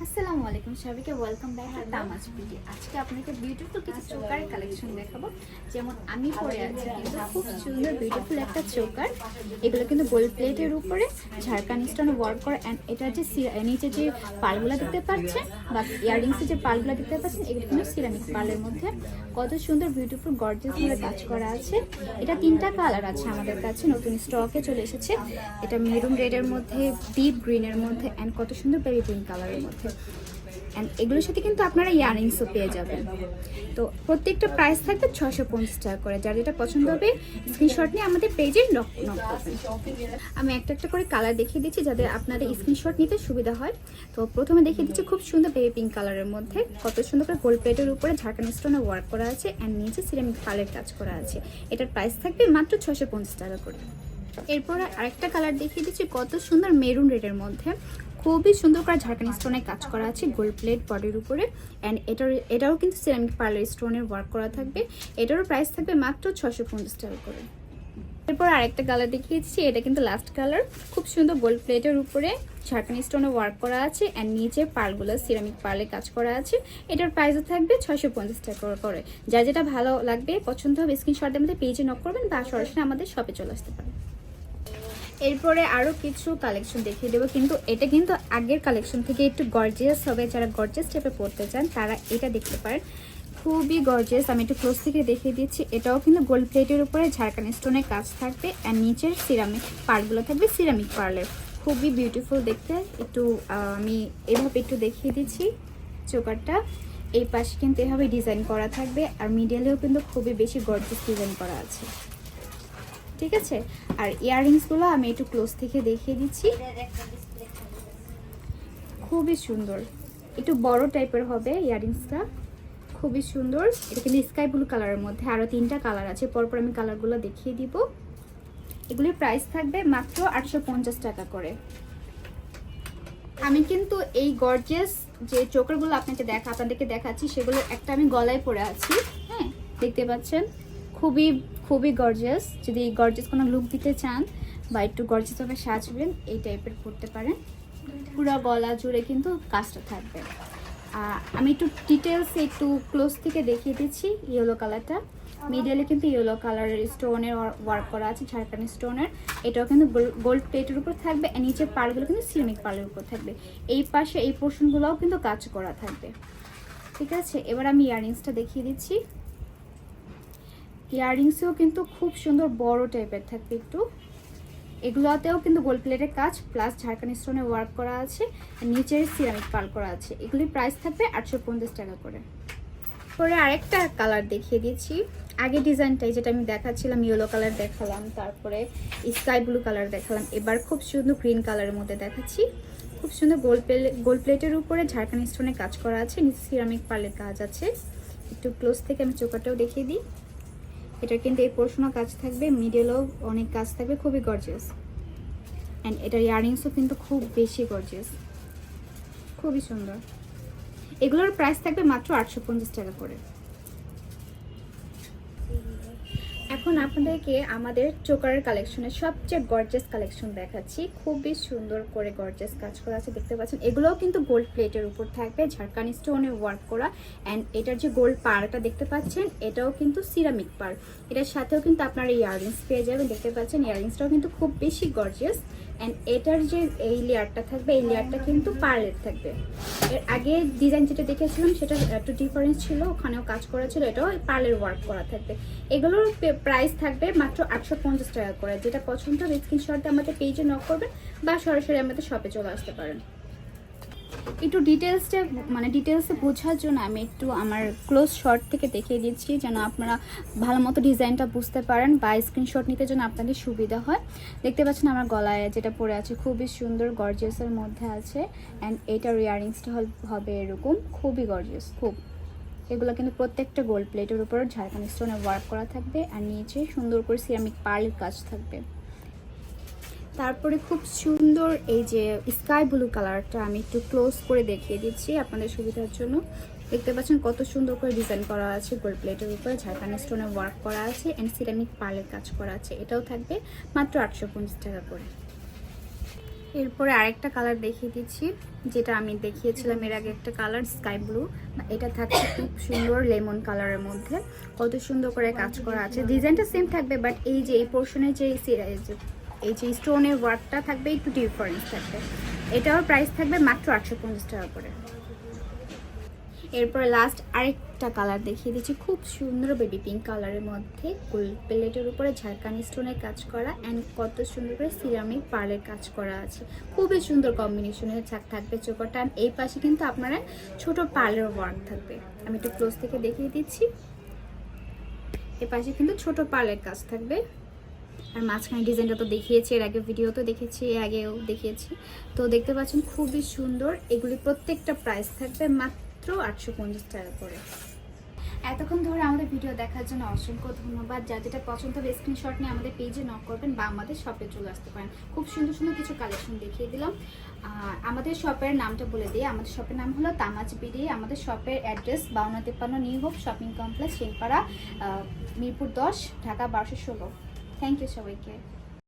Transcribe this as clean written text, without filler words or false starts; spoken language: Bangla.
আসসালামু আলাইকুম সবাইকে ওয়েলকাম ব্যাক টু তামাজ বিউটি। আজকে আপনাকে বিউটিফুল কিছু চোকারের কালেকশন দেখাবো। যেমন আমি পরে আছি কিন্তু খুব সুন্দর বিউটিফুল একটা চোকার। এগুলো কিন্তু গোল্ড প্লেটের উপরে ঝাড়খান্ড স্টোনে ওয়ার্ক করা, অ্যান্ড এটা যে নিচে যে পালগুলো দেখতে পাচ্ছেন বা ইয়াররিংসের যে পালগুলো দেখতে পাচ্ছেন এগুলো কিন্তু সিরামিক পালের মধ্যে কত সুন্দর বিউটিফুল গর্জিয়াস ভাবে কাজ করা আছে। এটা তিনটা কালার আছে আমাদের কাছে, নতুন স্টকে চলে এসেছে। এটা মেরুন রেডের মধ্যে, ডিপ গ্রিনের মধ্যে, অ্যান্ড কত সুন্দর বেবি পিঙ্ক কালারের মধ্যে। অ্যান্ড এগুলোর সাথে কিন্তু আপনারা ইয়াররিংসও পেয়ে যাবেন। তো প্রত্যেকটা প্রাইস থাকবে 650 টাকা করে। যার যেটা পছন্দ হবে স্ক্রিনশট নিয়ে আমাদের পেজে নক করবেন। আমি একটা একটা করে কালার দেখিয়ে দিচ্ছি যাতে আপনাদের স্ক্রিনশট নিতে সুবিধা হয়। তো প্রথমে দেখিয়ে দিচ্ছি খুব সুন্দর বেবি পিঙ্ক কালারের মধ্যে, কত সুন্দর করে গোল্ড প্লেটের উপরে ঝাড়খান্ড স্টোনে ওয়ার্ক করা আছে, অ্যান্ড নিচে সিরামিক পালের কাজ করা আছে। এটার প্রাইস থাকবে মাত্র 650 টাকা করে। এরপরে আরেকটা কালার দেখিয়ে দিচ্ছি কত সুন্দর মেরুন রেডের মধ্যে, খুবই সুন্দর করে ঝাড়খান্ড স্টোনে কাজ করা আছে গোল্ড প্লেট বডির উপরে, অ্যান্ড এটাও কিন্তু সিরামিক পার্লার স্টোনের ওয়ার্ক করা থাকবে। এটারও প্রাইস থাকবে মাত্র 650 টাকা করে। এরপর আরেকটা কালার দেখিয়েছি, এটা কিন্তু লাস্ট কালার। খুব সুন্দর গোল্ড প্লেটের উপরে ঝাড়খান্ড স্টোনে ওয়ার্ক করা আছে, অ্যান্ড নিচে পার্লগুলো সিরামিক পার্লে কাজ করা আছে। এটার প্রাইসও থাকবে 650 টাকা করে। যা যেটা ভালো লাগবে পছন্দ হবে স্ক্রিনশট দিয়ে আমাদের পেজে নক করবেন বা সরাসরি আমাদের শপে চলে আসতে পারেন। এরপরে আরও কিছু কালেকশন দেখিয়ে দেবো, কিন্তু এটা কিন্তু আগের কালেকশন থেকে একটু গর্জিয়াস হবে। যারা গর্জিয়াস টাইপে পড়তে চান তারা এটা দেখতে পারেন, খুবই গর্জিয়াস। আমি একটু ক্লোজ থেকে দেখিয়ে দিচ্ছি। এটাও কিন্তু গোল্ড প্লেটের উপরে ঝাড়খান্ড স্টোনের কাজ থাকবে, আর নিচের সিরামিক পার্লগুলো থাকবে সিরামিক পার্লের। খুবই বিউটিফুল দেখতে। একটু আমি এভাবে একটু দেখিয়ে দিচ্ছি চোকারটা। এই পাশে কিন্তু এভাবে ডিজাইন করা থাকবে, আর মিডিয়ালেও কিন্তু খুবই বেশি গর্জিয়াস ডিজাইন করা আছে, ঠিক আছে। আর ইয়াররিংসগুলো আমি একটু ক্লোজ থেকে দেখিয়ে দিচ্ছি, খুবই সুন্দর। একটু বড় টাইপের হবে ইয়াররিংসটা, খুবই সুন্দর। এটা কিন্তু স্কাই ব্লু কালারের মধ্যে, আরও তিনটা কালার আছে, পরপর আমি কালারগুলো দেখিয়ে দিব। এগুলির প্রাইস থাকবে মাত্র 850 টাকা করে। আমি কিন্তু এই গর্জিয়াস যে চোকারগুলো আপনাদেরকে দেখাচ্ছি সেগুলো একটা আমি গলায় পরে আছি, হ্যাঁ দেখতে পাচ্ছেন। খুবই খুবই গর্জিয়াস। যদি এই গর্জিয়াস কোনো লুক দিতে চান বা একটু গর্জিয়াসভাবে সাজবেন, এই টাইপের করতে পারেন। পুরো গলা জুড়ে কিন্তু কাজটা থাকবে। আমি একটু ডিটেলসে একটু ক্লোজ থেকে দেখিয়ে দিচ্ছি। ইয়েলো কালারটা মিডিয়ালে কিন্তু ইয়েলো কালারের স্টোনের ওয়ার্ক করা আছে ঝাড়খান্ড স্টোনের। এটাও কিন্তু গোল্ড প্লেটের উপর থাকবে, আর নিচের পাড়গুলো কিন্তু সিরামিক পাড়ের উপর থাকবে। এই পাশে এই পোর্শনগুলোও কিন্তু কাজ করা থাকবে, ঠিক আছে। এবার আমি ইয়াররিংসটা দেখিয়ে দিচ্ছি। ইয়াররিংসেও কিন্তু খুব সুন্দর বড় টাইপের থাকবে একটু। এগুলোতেও কিন্তু গোল্ড প্লেটের কাজ প্লাস ঝাড়খান্ড স্টোনে ওয়ার্ক করা আছে, নিচের সিরামিক পাল করা আছে। এগুলির প্রাইস থাকবে 850 টাকা করে। পরে আরেকটা কালার দেখিয়ে দিচ্ছি। আগে ডিজাইনটাই যেটা আমি দেখাচ্ছিলাম ইয়েলো কালার দেখালাম, তারপরে স্কাই ব্লু কালার দেখালাম, এবার খুব সুন্দর গ্রিন কালারের মধ্যে দেখাচ্ছি। খুব সুন্দর গোল্ড প্লেটের উপরে ঝাড়খান্ড স্টোনে কাজ করা আছে, নিচে সিরামিক পালের কাজ আছে। একটু ক্লোজ থেকে আমি চোকাটাও দেখিয়ে দিই। এটা কিন্তু এই পোর্শনও কাজ থাকবে, মিডলেও অনেক কাজ থাকবে, খুবই গর্জিয়াস। অ্যান্ড এটার ইয়াররিংসও কিন্তু খুব বেশি গর্জিয়াস, খুবই সুন্দর। এগুলোর প্রাইস থাকবে মাত্র 850 টাকা করে। এখন আপনাদেরকে আমাদের চোকারের কালেকশনের সবচেয়ে গর্জিয়াস কালেকশন দেখাচ্ছি। খুবই সুন্দর করে গর্জিয়াস কাজ করা আছে, দেখতে পাচ্ছেন। এগুলোও কিন্তু গোল্ড প্লেটের উপর থাকবে, ঝাড়খান্ড স্টোনে ওয়ার্ক করা। অ্যান্ড এটার যে গোল্ড পাড়টা দেখতে পাচ্ছেন এটাও কিন্তু সিরামিক পাড়। এটার সাথেও কিন্তু আপনারা ইয়াররিংস পেয়ে যাবেন, দেখতে পাচ্ছেন। ইয়াররিংসটাও কিন্তু খুব বেশি গর্জিয়াস। অ্যান্ড এটার যে এই লেয়ারটা থাকবে, এই লেয়ারটা কিন্তু পার্লের থাকবে। এর আগে ডিজাইন যেটা দেখেছিলাম সেটা একটু ডিফারেন্স ছিল, ওখানেও কাজ করা ছিল, এটাও পার্লের ওয়ার্ক করা থাকবে। এগুলোর প্রাইস থাকবে মাত্র 850 টাকা করে। যেটা পছন্দ হবে স্ক্রিনশট দিয়ে আমাদের পেজে নক করবেন বা সরাসরি আমাদের শপে চলে আসতে পারেন। একটু ডিটেলসে বোঝার জন্য আমি একটু আমার ক্লোজ শট থেকে দেখিয়ে দিচ্ছি, যেন আপনারা ভালো মতো ডিজাইনটা বুঝতে পারেন বা স্ক্রিনশট নিতে জন্য আপনাদের সুবিধা হয়। দেখতে পাচ্ছেন আমার গলায় যেটা পরে আছে খুবই সুন্দর গর্জিয়াসের মধ্যে আছে। অ্যান্ড এটার ইয়াররিংসটা হবে এরকম, খুবই গর্জিয়াস খুব। এগুলো কিন্তু প্রত্যেকটা গোল্ড প্লেটের উপর ঝাড়খান্ড স্টোনে ওয়ার্ক করা থাকবে, আর নিচে সুন্দর করে সিরামিক পার্লের কাজ থাকবে। তারপরে খুব সুন্দর এই যে স্কাই ব্লু কালারটা আমি একটু ক্লোজ করে দেখিয়ে দিচ্ছি আপনাদের সুবিধার জন্য। দেখতে পাচ্ছেন কত সুন্দর করে ডিজাইন করা আছে গোল্ড প্লেটের উপরে, ঝাড়খান্ড স্টোনে ওয়ার্ক করা আছে, অ্যান্ড সিরামিক পার্লের কাজ করা আছে। এটাও থাকবে মাত্র 850 টাকা করে। এরপরে আরেকটা কালার দেখিয়ে দিচ্ছি, যেটা আমি দেখিয়েছিলাম এর আগে, একটা কালার স্কাই ব্লু। এটা থাকছে খুব সুন্দর লেমন কালারের মধ্যে, কত সুন্দর করে কাজ করা আছে। ডিজাইনটা সেম থাকবে, বাট এই যে এই পোর্শনের যে এই যে স্টোনের ওয়ার্কটা থাকবে একটু ডিফারেন্স থাকবে। এটার প্রাইস থাকবে মাত্র 850 টাকা করে। এরপর লাস্ট আরেকটা কালার দেখিয়ে দিচ্ছি, খুব সুন্দর বেবি পিঙ্ক কালারের মধ্যে গোল্ড প্লেটের উপরে ঝাড়খানি স্টোনের কাজ করা অ্যান্ড কত সুন্দর করে সিরামিক পার্লের কাজ করা আছে। খুবই সুন্দর কম্বিনেশনের থাকবে চোকারটা। এই পাশে কিন্তু আপনারা ছোট পার্লের ওয়ার্ক থাকবে, আমি একটু ক্লোজ থেকে দেখিয়ে দিচ্ছি। এ পাশে কিন্তু ছোট পার্লের কাজ থাকবে, আর মাঝখানে ডিজাইনটা তো দেখিয়েছি এর আগে, ভিডিও তো দেখেছি, আগেও দেখিয়েছি। তো দেখতে পাচ্ছেন খুবই সুন্দর। এগুলি প্রত্যেকটা প্রাইস থাকবে মাত্র 850 টাকা করে। এতক্ষণ ধরে আমাদের ভিডিও দেখার জন্য অসংখ্য ধন্যবাদ। যা যেটা পছন্দ হবে স্ক্রিনশট নিয়ে আমাদের পেজে নক করবেন বা আমাদের শপে চলে আসতে পারেন। খুব সুন্দর সুন্দর কিছু কালেকশন দেখিয়ে দিলাম। আমাদের শপের নামটা বলে দিই, আমাদের শপের নাম হলো তামাজ বিডি। আমাদের শপের address 5253 new hope shopping complex, Shilpara, Mirpur 10, Dhaka 1216। Thank you সবাইকে।